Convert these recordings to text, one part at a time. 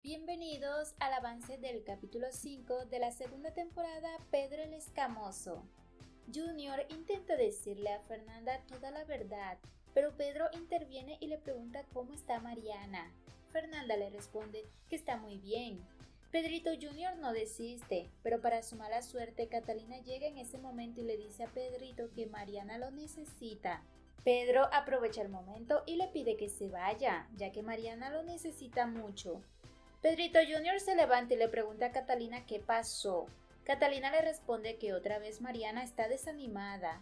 Bienvenidos al avance del capítulo 5 de la segunda temporada Pedro el Escamoso. Junior intenta decirle a Fernanda toda la verdad, pero Pedro interviene y le pregunta cómo está Mariana. Fernanda le responde que está muy bien. Pedrito Junior no desiste, pero para su mala suerte Catalina llega en ese momento y le dice a Pedrito que Mariana lo necesita. Pedro aprovecha el momento y le pide que se vaya, ya que Mariana lo necesita mucho. Pedrito Junior se levanta y le pregunta a Catalina qué pasó. Catalina le responde que otra vez Mariana está desanimada.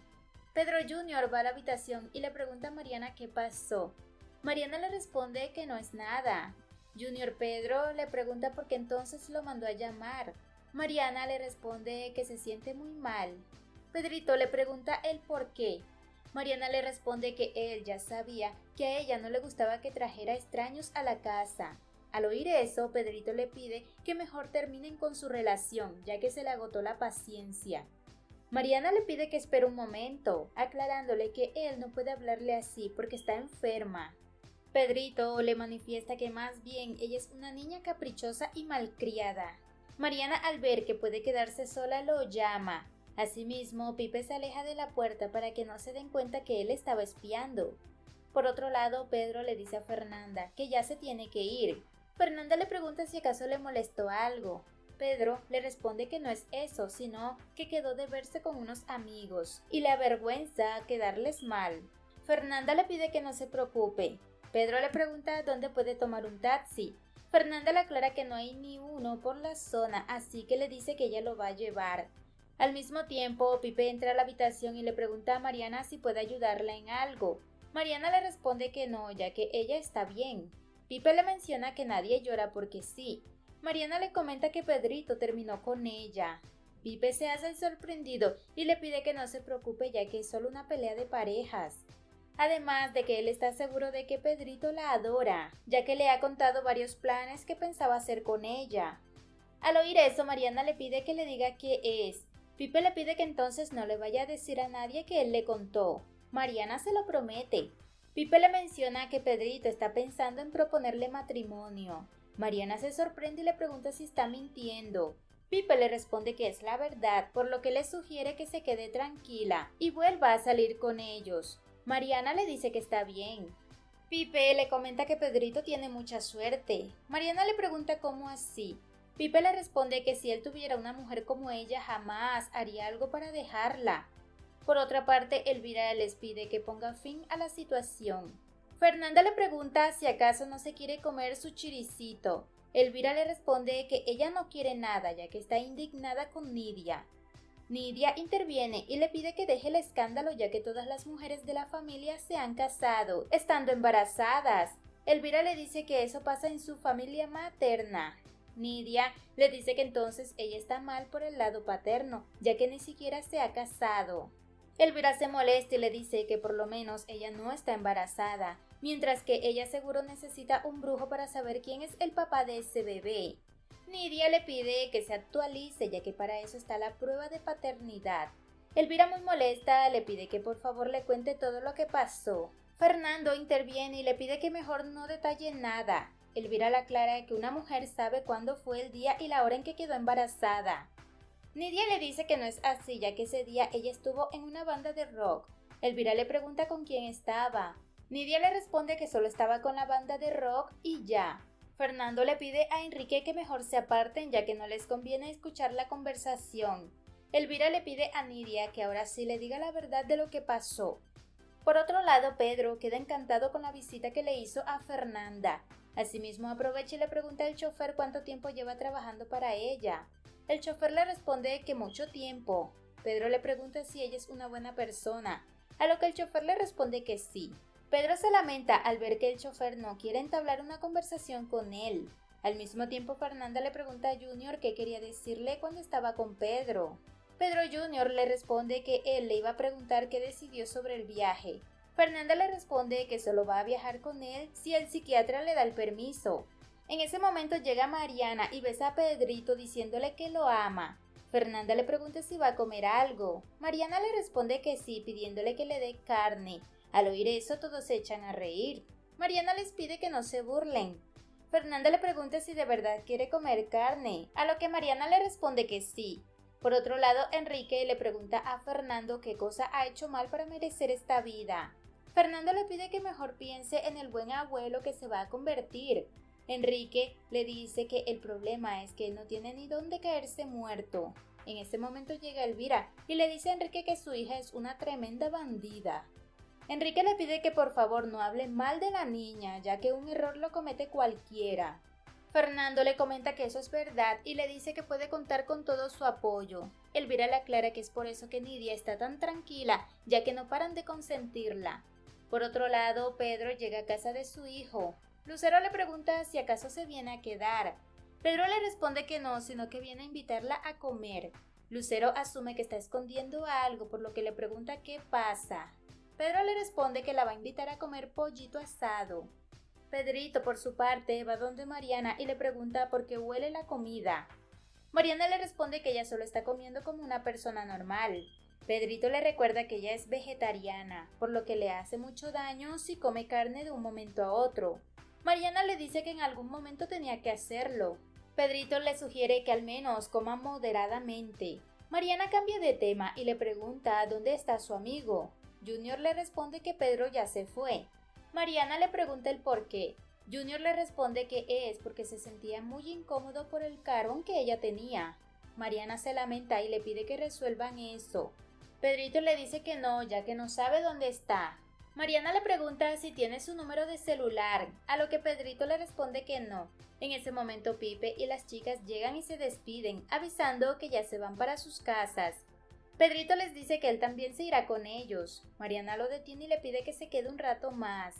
Pedro Junior va a la habitación y le pregunta a Mariana qué pasó. Mariana le responde que no es nada. Junior Pedro le pregunta por qué entonces lo mandó a llamar. Mariana le responde que se siente muy mal. Pedrito le pregunta el por qué. Mariana le responde que él ya sabía que a ella no le gustaba que trajera extraños a la casa. Al oír eso, Pedrito le pide que mejor terminen con su relación, ya que se le agotó la paciencia. Mariana le pide que espere un momento, aclarándole que él no puede hablarle así porque está enferma. Pedrito le manifiesta que más bien ella es una niña caprichosa y malcriada. Mariana, al ver que puede quedarse sola, lo llama. Asimismo, Pipe se aleja de la puerta para que no se den cuenta que él estaba espiando. Por otro lado, Pedro le dice a Fernanda que ya se tiene que ir. Fernanda le pregunta si acaso le molestó algo. Pedro le responde que no es eso, sino que quedó de verse con unos amigos y le avergüenza quedarles mal. Fernanda le pide que no se preocupe. Pedro le pregunta dónde puede tomar un taxi. Fernanda le aclara que no hay ni uno por la zona, así que le dice que ella lo va a llevar. Al mismo tiempo, Pipe entra a la habitación y le pregunta a Mariana si puede ayudarla en algo. Mariana le responde que no, ya que ella está bien. Pipe le menciona que nadie llora porque sí. Mariana le comenta que Pedrito terminó con ella. Pipe se hace el sorprendido y le pide que no se preocupe ya que es solo una pelea de parejas. Además de que él está seguro de que Pedrito la adora, ya que le ha contado varios planes que pensaba hacer con ella. Al oír eso, Mariana le pide que le diga qué es. Pipe le pide que entonces no le vaya a decir a nadie que él le contó. Mariana se lo promete. Pipe le menciona que Pedrito está pensando en proponerle matrimonio. Mariana se sorprende y le pregunta si está mintiendo. Pipe le responde que es la verdad, por lo que le sugiere que se quede tranquila y vuelva a salir con ellos. Mariana le dice que está bien. Pipe le comenta que Pedrito tiene mucha suerte. Mariana le pregunta cómo así. Pipe le responde que si él tuviera una mujer como ella jamás haría algo para dejarla. Por otra parte, Elvira les pide que ponga fin a la situación. Fernanda le pregunta si acaso no se quiere comer su chiricito. Elvira le responde que ella no quiere nada, ya que está indignada con Nidia. Nidia interviene y le pide que deje el escándalo, ya que todas las mujeres de la familia se han casado, estando embarazadas. Elvira le dice que eso pasa en su familia materna. Nidia le dice que entonces ella está mal por el lado paterno, ya que ni siquiera se ha casado. Elvira se molesta y le dice que por lo menos ella no está embarazada, mientras que ella seguro necesita un brujo para saber quién es el papá de ese bebé. Nidia le pide que se actualice, ya que para eso está la prueba de paternidad. Elvira, muy molesta, le pide que por favor le cuente todo lo que pasó. Fernando interviene y le pide que mejor no detalle nada. Elvira le aclara que una mujer sabe cuándo fue el día y la hora en que quedó embarazada. Nidia le dice que no es así, ya que ese día ella estuvo en una banda de rock. Elvira le pregunta con quién estaba. Nidia le responde que solo estaba con la banda de rock y ya. Fernando le pide a Enrique que mejor se aparten, ya que no les conviene escuchar la conversación. Elvira le pide a Nidia que ahora sí le diga la verdad de lo que pasó. Por otro lado, Pedro queda encantado con la visita que le hizo a Fernanda. Asimismo, aprovecha y le pregunta al chofer cuánto tiempo lleva trabajando para ella. El chofer le responde que mucho tiempo. Pedro le pregunta si ella es una buena persona, a lo que el chofer le responde que sí. Pedro se lamenta al ver que el chofer no quiere entablar una conversación con él. Al mismo tiempo, Fernanda le pregunta a Junior qué quería decirle cuando estaba con Pedro. Pedro Junior le responde que él le iba a preguntar qué decidió sobre el viaje. Fernanda le responde que solo va a viajar con él si el psiquiatra le da el permiso. En ese momento llega Mariana y besa a Pedrito diciéndole que lo ama. Fernanda le pregunta si va a comer algo. Mariana le responde que sí, pidiéndole que le dé carne. Al oír eso, todos se echan a reír. Mariana les pide que no se burlen. Fernanda le pregunta si de verdad quiere comer carne, a lo que Mariana le responde que sí. Por otro lado, Enrique le pregunta a Fernando qué cosa ha hecho mal para merecer esta vida. Fernando le pide que mejor piense en el buen abuelo que se va a convertir. Enrique le dice que el problema es que él no tiene ni dónde caerse muerto. En ese momento llega Elvira y le dice a Enrique que su hija es una tremenda bandida. Enrique le pide que por favor no hable mal de la niña, ya que un error lo comete cualquiera. Fernando le comenta que eso es verdad y le dice que puede contar con todo su apoyo. Elvira le aclara que es por eso que Nidia está tan tranquila, ya que no paran de consentirla. Por otro lado, Pedro llega a casa de su hijo. Lucero le pregunta si acaso se viene a quedar. Pedro le responde que no, sino que viene a invitarla a comer. Lucero asume que está escondiendo algo, por lo que le pregunta qué pasa. Pedro le responde que la va a invitar a comer pollito asado. Pedrito, por su parte, va donde Mariana y le pregunta por qué huele la comida. Mariana le responde que ella solo está comiendo como una persona normal. Pedrito le recuerda que ella es vegetariana, por lo que le hace mucho daño si come carne de un momento a otro. Mariana le dice que en algún momento tenía que hacerlo. Pedrito le sugiere que al menos coma moderadamente. Mariana cambia de tema y le pregunta dónde está su amigo. Junior le responde que Pedro ya se fue. Mariana le pregunta el por qué. Junior le responde que es porque se sentía muy incómodo por el carón que ella tenía. Mariana se lamenta y le pide que resuelvan eso. Pedrito le dice que no, ya que no sabe dónde está. Mariana le pregunta si tiene su número de celular, a lo que Pedrito le responde que no. En ese momento Pipe y las chicas llegan y se despiden, avisando que ya se van para sus casas. Pedrito les dice que él también se irá con ellos. Mariana lo detiene y le pide que se quede un rato más.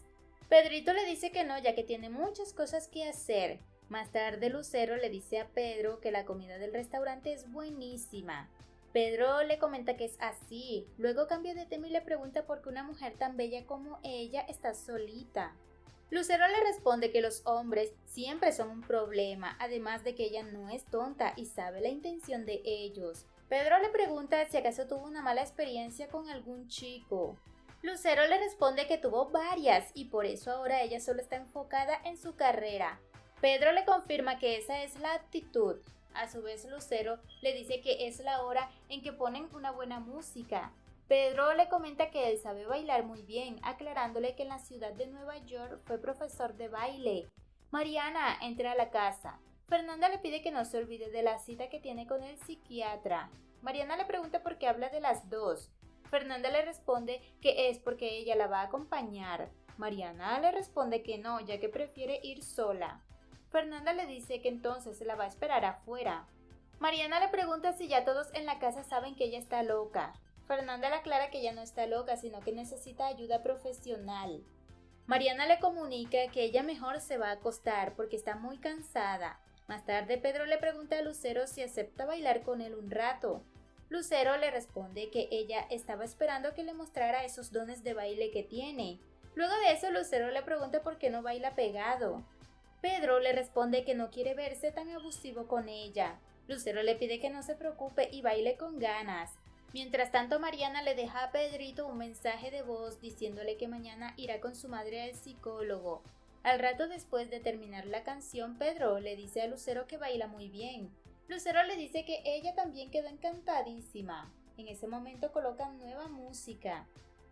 Pedrito le dice que no, ya que tiene muchas cosas que hacer. Más tarde Lucero le dice a Pedro que la comida del restaurante es buenísima. Pedro le comenta que es así, luego cambia de tema y le pregunta por qué una mujer tan bella como ella está solita. Lucero le responde que los hombres siempre son un problema, además de que ella no es tonta y sabe la intención de ellos. Pedro le pregunta si acaso tuvo una mala experiencia con algún chico. Lucero le responde que tuvo varias y por eso ahora ella solo está enfocada en su carrera. Pedro le confirma que esa es la actitud. A su vez Lucero le dice que es la hora en que ponen una buena música. Pedro le comenta que él sabe bailar muy bien, aclarándole que en la ciudad de Nueva York fue profesor de baile. Mariana entra a la casa. Fernanda le pide que no se olvide de la cita que tiene con el psiquiatra. Mariana le pregunta por qué habla de las dos. Fernanda le responde que es porque ella la va a acompañar. Mariana le responde que no, ya que prefiere ir sola. Fernanda le dice que entonces se la va a esperar afuera. Mariana le pregunta si ya todos en la casa saben que ella está loca. Fernanda le aclara que ella no está loca, sino que necesita ayuda profesional. Mariana le comunica que ella mejor se va a acostar porque está muy cansada. Más tarde Pedro le pregunta a Lucero si acepta bailar con él un rato. Lucero le responde que ella estaba esperando que le mostrara esos dones de baile que tiene. Luego de eso Lucero le pregunta por qué no baila pegado. Pedro le responde que no quiere verse tan abusivo con ella. Lucero le pide que no se preocupe y baile con ganas. Mientras tanto, Mariana le deja a Pedrito un mensaje de voz diciéndole que mañana irá con su madre al psicólogo. Al rato después de terminar la canción, Pedro le dice a Lucero que baila muy bien. Lucero le dice que ella también quedó encantadísima. En ese momento colocan nueva música.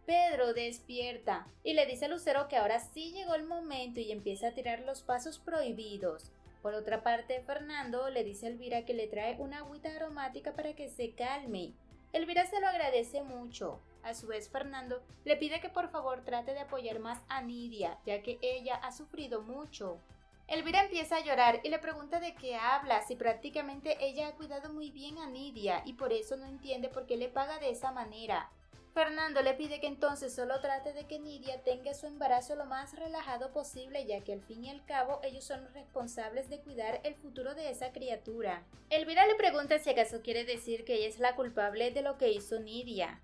Pedro despierta y le dice a Lucero que ahora sí llegó el momento y empieza a tirar los pasos prohibidos. Por otra parte, Fernando le dice a Elvira que le trae una agüita aromática para que se calme. Elvira se lo agradece mucho. A su vez, Fernando le pide que por favor trate de apoyar más a Nidia, ya que ella ha sufrido mucho. Elvira empieza a llorar y le pregunta de qué habla, si prácticamente ella ha cuidado muy bien a Nidia y por eso no entiende por qué le paga de esa manera. Fernando le pide que entonces solo trate de que Nidia tenga su embarazo lo más relajado posible, ya que al fin y al cabo ellos son los responsables de cuidar el futuro de esa criatura. Elvira le pregunta si acaso quiere decir que ella es la culpable de lo que hizo Nidia.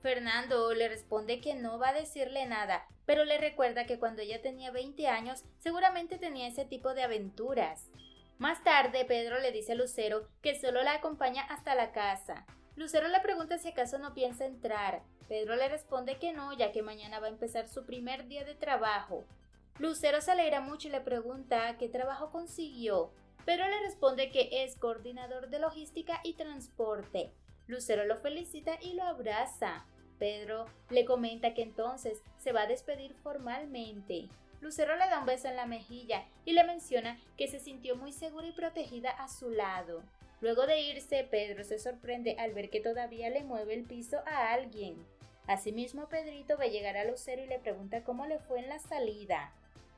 Fernando le responde que no va a decirle nada, pero le recuerda que cuando ella tenía 20 años seguramente tenía ese tipo de aventuras. Más tarde Pedro le dice a Lucero que solo la acompaña hasta la casa. Lucero le pregunta si acaso no piensa entrar. Pedro le responde que no, ya que mañana va a empezar su primer día de trabajo. Lucero se alegra mucho y le pregunta qué trabajo consiguió. Pedro le responde que es coordinador de logística y transporte. Lucero lo felicita y lo abraza. Pedro le comenta que entonces se va a despedir formalmente. Lucero le da un beso en la mejilla y le menciona que se sintió muy segura y protegida a su lado. Luego de irse, Pedro se sorprende al ver que todavía le mueve el piso a alguien. Asimismo, Pedrito ve llegar a Lucero y le pregunta cómo le fue en la salida.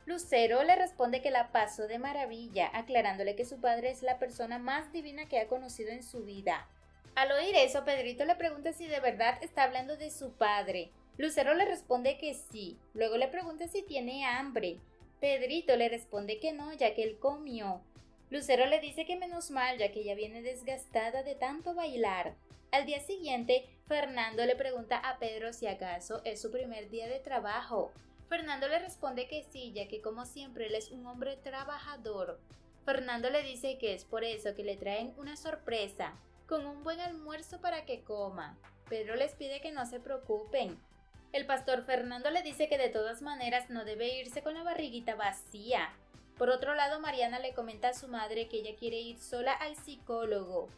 Lucero le responde que la pasó de maravilla, aclarándole que su padre es la persona más divina que ha conocido en su vida. Al oír eso, Pedrito le pregunta si de verdad está hablando de su padre. Lucero le responde que sí, luego le pregunta si tiene hambre. Pedrito le responde que no, ya que él comió. Lucero le dice que menos mal, ya que ella viene desgastada de tanto bailar. Al día siguiente, Fernando le pregunta a Pedro si acaso es su primer día de trabajo. Fernando le responde que sí, ya que como siempre él es un hombre trabajador. Fernando le dice que es por eso que le traen una sorpresa, con un buen almuerzo para que coma. Pedro les pide que no se preocupen. El pastor Fernando le dice que de todas maneras no debe irse con la barriguita vacía. Por otro lado, Mariana le comenta a su madre que ella quiere ir sola al psicólogo.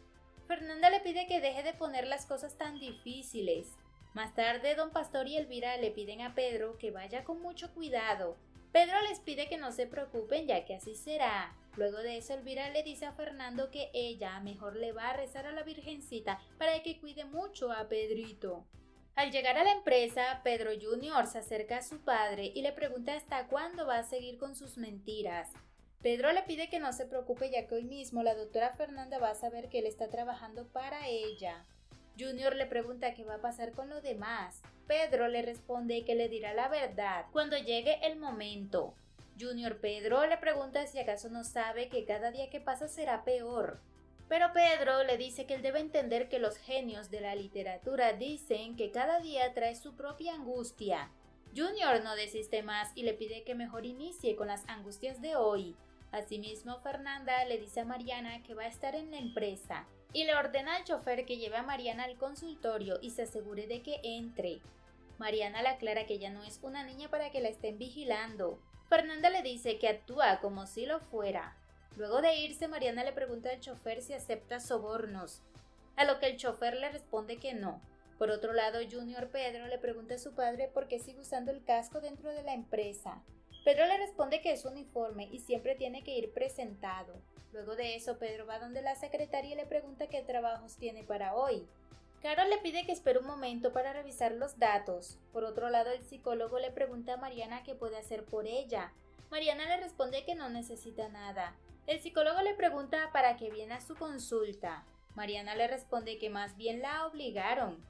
Fernanda le pide que deje de poner las cosas tan difíciles. Más tarde, don Pastor y Elvira le piden a Pedro que vaya con mucho cuidado. Pedro les pide que no se preocupen, ya que así será. Luego de eso, Elvira le dice a Fernando que ella mejor le va a rezar a la Virgencita para que cuide mucho a Pedrito. Al llegar a la empresa, Pedro Jr. se acerca a su padre y le pregunta hasta cuándo va a seguir con sus mentiras. Pedro le pide que no se preocupe, ya que hoy mismo la doctora Fernanda va a saber que él está trabajando para ella. Junior le pregunta qué va a pasar con los demás. Pedro le responde que le dirá la verdad cuando llegue el momento. Pedro le pregunta si acaso no sabe que cada día que pasa será peor. Pero Pedro le dice que él debe entender que los genios de la literatura dicen que cada día trae su propia angustia. Junior no desiste más y le pide que mejor inicie con las angustias de hoy. Asimismo, Fernanda le dice a Mariana que va a estar en la empresa y le ordena al chofer que lleve a Mariana al consultorio y se asegure de que entre. Mariana le aclara que ella no es una niña para que la estén vigilando. Fernanda le dice que actúa como si lo fuera. Luego de irse, Mariana le pregunta al chofer si acepta sobornos, a lo que el chofer le responde que no. Por otro lado, Pedro le pregunta a su padre por qué sigue usando el casco dentro de la empresa. Pedro le responde que es su uniforme y siempre tiene que ir presentado. Luego de eso, Pedro va donde la secretaria y le pregunta qué trabajos tiene para hoy. Carol le pide que espere un momento para revisar los datos. Por otro lado, el psicólogo le pregunta a Mariana qué puede hacer por ella. Mariana le responde que no necesita nada. El psicólogo le pregunta para qué viene a su consulta. Mariana le responde que más bien la obligaron.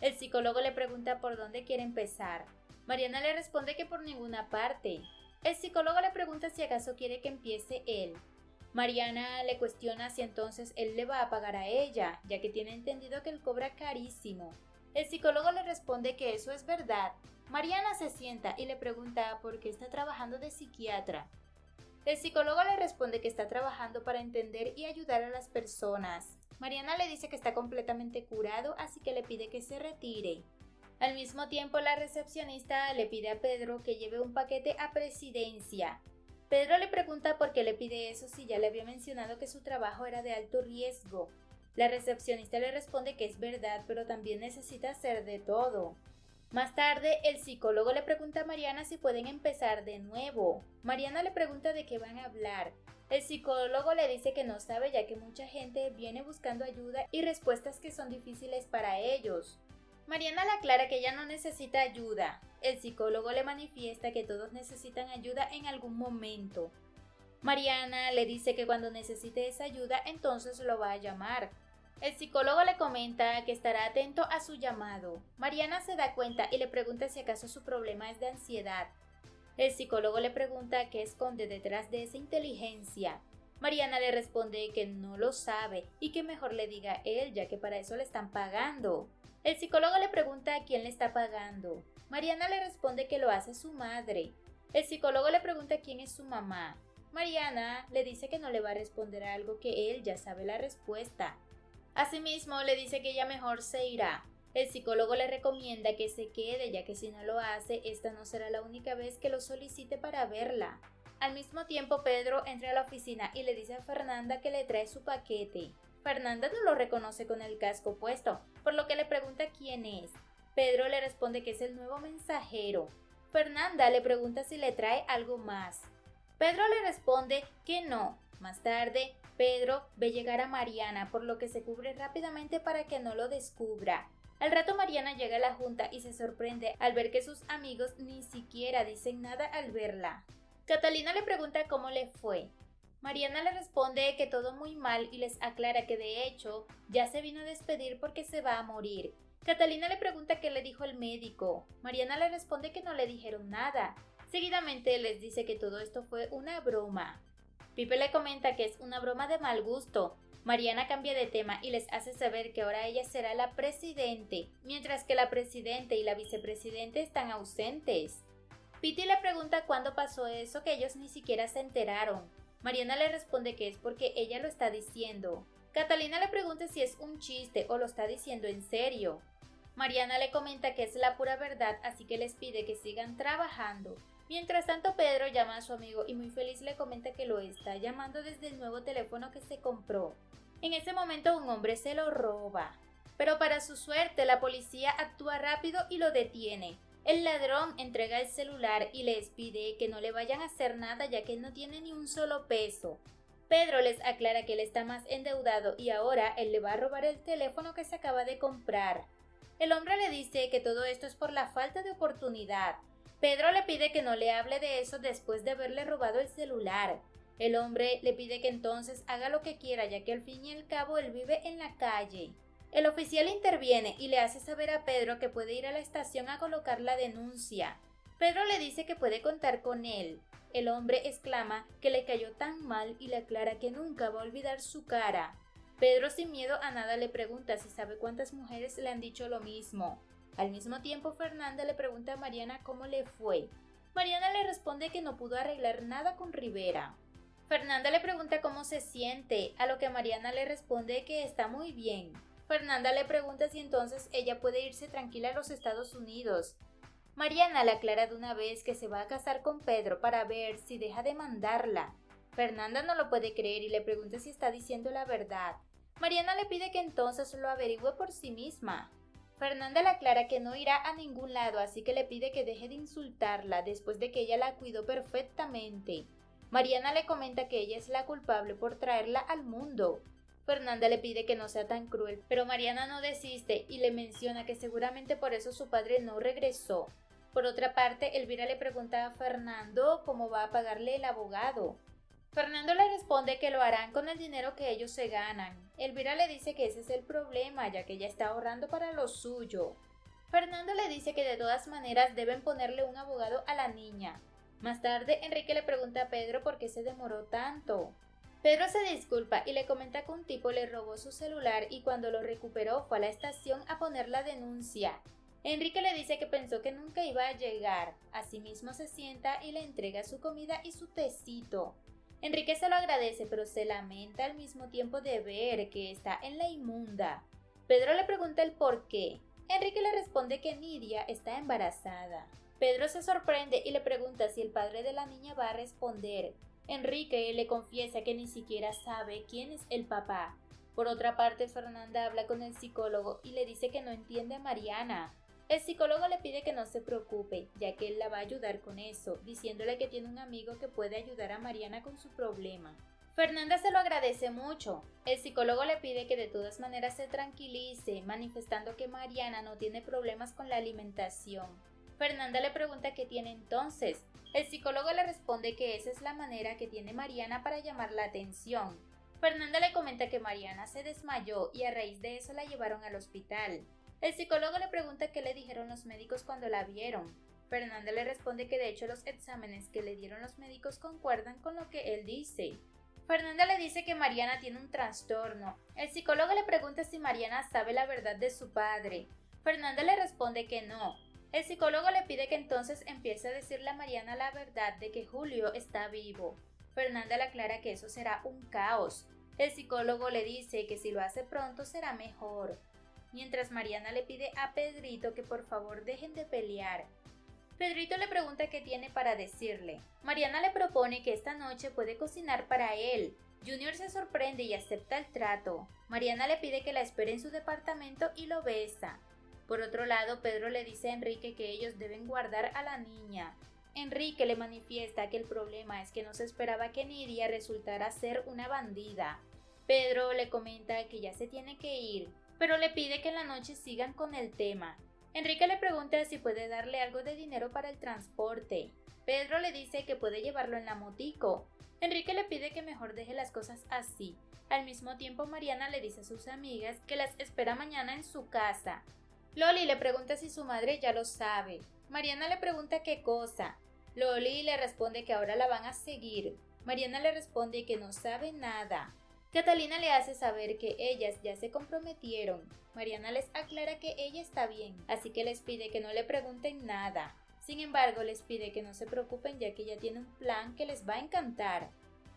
El psicólogo le pregunta por dónde quiere empezar. Mariana le responde que por ninguna parte. El psicólogo le pregunta si acaso quiere que empiece él. Mariana le cuestiona si entonces él le va a pagar a ella, ya que tiene entendido que él cobra carísimo. El psicólogo le responde que eso es verdad. Mariana se sienta y le pregunta por qué está trabajando de psiquiatra. El psicólogo le responde que está trabajando para entender y ayudar a las personas. Mariana le dice que está completamente curado, así que le pide que se retire. Al mismo tiempo, la recepcionista le pide a Pedro que lleve un paquete a Presidencia. Pedro le pregunta por qué le pide eso si ya le había mencionado que su trabajo era de alto riesgo. La recepcionista le responde que es verdad, pero también necesita hacer de todo. Más tarde, el psicólogo le pregunta a Mariana si pueden empezar de nuevo. Mariana le pregunta de qué van a hablar. El psicólogo le dice que no sabe, ya que mucha gente viene buscando ayuda y respuestas que son difíciles para ellos. Mariana le aclara que ella no necesita ayuda. El psicólogo le manifiesta que todos necesitan ayuda en algún momento. Mariana le dice que cuando necesite esa ayuda, entonces lo va a llamar. El psicólogo le comenta que estará atento a su llamado. Mariana se da cuenta y le pregunta si acaso su problema es de ansiedad. El psicólogo le pregunta qué esconde detrás de esa inteligencia. Mariana le responde que no lo sabe y que mejor le diga él, ya que para eso le están pagando. El psicólogo le pregunta a quién le está pagando. Mariana le responde que lo hace su madre. El psicólogo le pregunta quién es su mamá. Mariana le dice que no le va a responder a algo que él ya sabe la respuesta. Asimismo, le dice que ella mejor se irá. El psicólogo le recomienda que se quede, ya que si no lo hace, esta no será la única vez que lo solicite para verla. Al mismo tiempo, Pedro entra a la oficina y le dice a Fernanda que le trae su paquete. Fernanda no lo reconoce con el casco puesto, por lo que le pregunta quién es. Pedro le responde que es el nuevo mensajero. Fernanda le pregunta si le trae algo más. Pedro le responde que no. Más tarde, Pedro ve llegar a Mariana, por lo que se cubre rápidamente para que no lo descubra. Al rato Mariana llega a la junta y se sorprende al ver que sus amigos ni siquiera dicen nada al verla. Catalina le pregunta cómo le fue. Mariana le responde que todo muy mal y les aclara que de hecho ya se vino a despedir porque se va a morir. Catalina le pregunta qué le dijo el médico. Mariana le responde que no le dijeron nada. Seguidamente les dice que todo esto fue una broma. Pipe le comenta que es una broma de mal gusto. Mariana cambia de tema y les hace saber que ahora ella será la presidente, mientras que la presidente y la vicepresidente están ausentes. Piti le pregunta cuándo pasó eso, que ellos ni siquiera se enteraron. Mariana le responde que es porque ella lo está diciendo. Catalina le pregunta si es un chiste o lo está diciendo en serio. Mariana le comenta que es la pura verdad, así que les pide que sigan trabajando. Mientras tanto, Pedro llama a su amigo y muy feliz le comenta que lo está llamando desde el nuevo teléfono que se compró. En ese momento un hombre se lo roba, pero para su suerte la policía actúa rápido y lo detiene. El ladrón entrega el celular y les pide que no le vayan a hacer nada ya que él no tiene ni un solo peso. Pedro les aclara que él está más endeudado y ahora él le va a robar el teléfono que se acaba de comprar. El hombre le dice que todo esto es por la falta de oportunidad. Pedro le pide que no le hable de eso después de haberle robado el celular. El hombre le pide que entonces haga lo que quiera, ya que al fin y al cabo él vive en la calle. El oficial interviene y le hace saber a Pedro que puede ir a la estación a colocar la denuncia. Pedro le dice que puede contar con él. El hombre exclama que le cayó tan mal y le aclara que nunca va a olvidar su cara. Pedro sin miedo a nada le pregunta si sabe cuántas mujeres le han dicho lo mismo. Al mismo tiempo, Fernanda le pregunta a Mariana cómo le fue. Mariana le responde que no pudo arreglar nada con Rivera. Fernanda le pregunta cómo se siente, a lo que Mariana le responde que está muy bien. Fernanda le pregunta si entonces ella puede irse tranquila a los Estados Unidos. Mariana le aclara de una vez que se va a casar con Pedro para ver si deja de mandarla. Fernanda no lo puede creer y le pregunta si está diciendo la verdad. Mariana le pide que entonces lo averigüe por sí misma. Fernanda le aclara que no irá a ningún lado, así que le pide que deje de insultarla después de que ella la cuidó perfectamente. Mariana le comenta que ella es la culpable por traerla al mundo. Fernanda le pide que no sea tan cruel, pero Mariana no desiste y le menciona que seguramente por eso su padre no regresó. Por otra parte, Elvira le pregunta a Fernando cómo va a pagarle el abogado. Fernando le responde que lo harán con el dinero que ellos se ganan. Elvira le dice que ese es el problema, ya que ella está ahorrando para lo suyo. Fernando le dice que de todas maneras deben ponerle un abogado a la niña. Más tarde, Enrique le pregunta a Pedro por qué se demoró tanto. Pedro se disculpa y le comenta que un tipo le robó su celular y cuando lo recuperó fue a la estación a poner la denuncia. Enrique le dice que pensó que nunca iba a llegar. Asimismo se sienta y le entrega su comida y su tecito. Enrique se lo agradece, pero se lamenta al mismo tiempo de ver que está en la inmunda. Pedro le pregunta el por qué. Enrique le responde que Nidia está embarazada. Pedro se sorprende y le pregunta si el padre de la niña va a responder. Enrique le confiesa que ni siquiera sabe quién es el papá. Por otra parte, Fernanda habla con el psicólogo y le dice que no entiende a Mariana. El psicólogo le pide que no se preocupe, ya que él la va a ayudar con eso, diciéndole que tiene un amigo que puede ayudar a Mariana con su problema. Fernanda se lo agradece mucho. El psicólogo le pide que de todas maneras se tranquilice, manifestando que Mariana no tiene problemas con la alimentación. Fernanda le pregunta qué tiene entonces. El psicólogo le responde que esa es la manera que tiene Mariana para llamar la atención. Fernanda le comenta que Mariana se desmayó y a raíz de eso la llevaron al hospital. El psicólogo le pregunta qué le dijeron los médicos cuando la vieron. Fernanda le responde que de hecho los exámenes que le dieron los médicos concuerdan con lo que él dice. Fernanda le dice que Mariana tiene un trastorno. El psicólogo le pregunta si Mariana sabe la verdad de su padre. Fernanda le responde que no. El psicólogo le pide que entonces empiece a decirle a Mariana la verdad de que Julio está vivo. Fernanda le aclara que eso será un caos. El psicólogo le dice que si lo hace pronto será mejor. mientras Mariana le pide a Pedrito que por favor dejen de pelear. Pedrito le pregunta qué tiene para decirle. Mariana le propone que esta noche puede cocinar para él. Junior se sorprende y acepta el trato. Mariana le pide que la espere en su departamento y lo besa. Por otro lado, Pedro le dice a Enrique que ellos deben guardar a la niña. Enrique le manifiesta que el problema es que no se esperaba que Nidia resultara ser una bandida. Pedro le comenta que ya se tiene que ir, pero le pide que en la noche sigan con el tema. Enrique le pregunta si puede darle algo de dinero para el transporte. Pedro le dice que puede llevarlo en la motico. Enrique le pide que mejor deje las cosas así. Al mismo tiempo, Mariana le dice a sus amigas que las espera mañana en su casa. Loli le pregunta si su madre ya lo sabe. Mariana le pregunta qué cosa. Loli le responde que ahora la van a seguir. Mariana le responde que no sabe nada. Catalina le hace saber que ellas ya se comprometieron. Mariana les aclara que ella está bien, así que les pide que no le pregunten nada. Sin embargo, les pide que no se preocupen ya que ella tiene un plan que les va a encantar.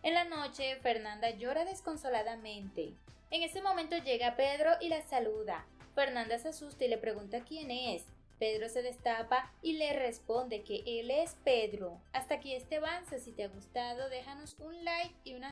En la noche, Fernanda llora desconsoladamente. En ese momento llega Pedro y la saluda. Fernanda se asusta y le pregunta quién es. Pedro se destapa y le responde que él es Pedro. Hasta aquí este avance. Si te ha gustado, déjanos un like y una